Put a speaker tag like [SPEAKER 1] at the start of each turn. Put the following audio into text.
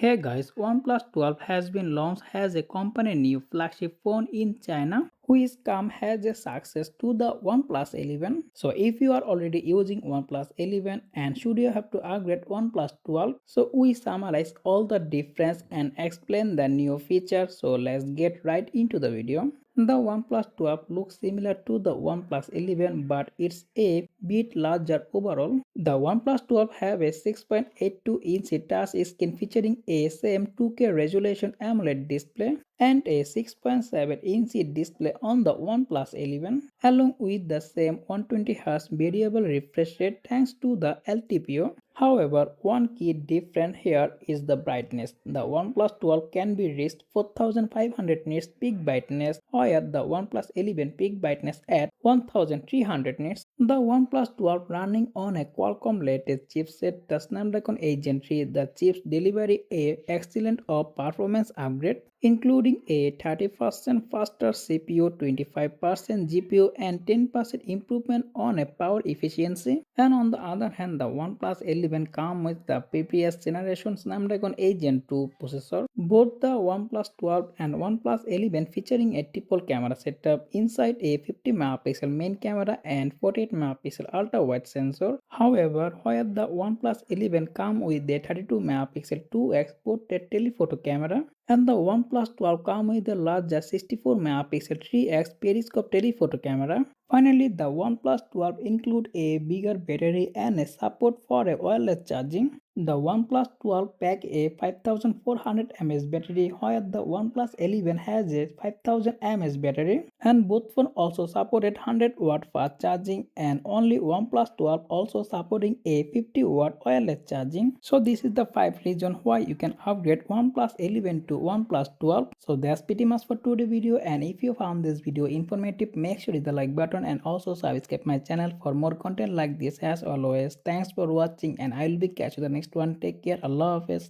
[SPEAKER 1] Hey guys, OnePlus 12 has been launched as a company new flagship phone in China, which come as a success to the OnePlus 11. So if you are already using OnePlus 11 and should you have to upgrade OnePlus 12, so we summarize all the difference and explain the new features. So let's get right into the video. The OnePlus 12 looks similar to the OnePlus 11 but it's a bit larger overall. The OnePlus 12 have a 6.82-inch touchscreen featuring a same 2K resolution AMOLED display and a 6.7-inch display on the OnePlus 11 along with the same 120Hz variable refresh rate thanks to the LTPO. However, one key difference here is the brightness. The OnePlus 12 can be reached 4500 nits peak brightness while the OnePlus 11 peak brightness at 1300 nits. The OnePlus 12 running on a Qualcomm latest chipset, the Snapdragon 8 Gen 3, the chip's delivery a excellent of performance upgrade including a 30% faster CPU, 25% GPU and 10% improvement on a power efficiency. And on the other hand, the OnePlus 11 comes with the previous generation Snapdragon 8 Gen 2 processor. Both the OnePlus 12 and OnePlus 11 featuring a triple camera setup inside a 50 megapixel main camera and 48 megapixel ultra wide sensor. However, while the OnePlus 11 comes with a 32 megapixel 2x portrait telephoto camera, and the OnePlus 12 comes with a larger 64 megapixel 3x periscope telephoto camera. Finally, the OnePlus 12 includes a bigger battery and a support for a wireless charging. The OnePlus 12 pack a 5400 mAh battery while the OnePlus 11 has a 5000 mAh battery and both phones also supported 100 watt fast charging and only OnePlus 12 also supporting a 50 watt wireless charging. So this is the 5 reasons why you can upgrade OnePlus 11 to OnePlus 12. So that's pretty much for today's video, and if you found this video informative, make sure hit the like button and also subscribe my channel for more content like this. As always, thanks for watching and I will be catch you the next one. Take care. Allah Hafiz.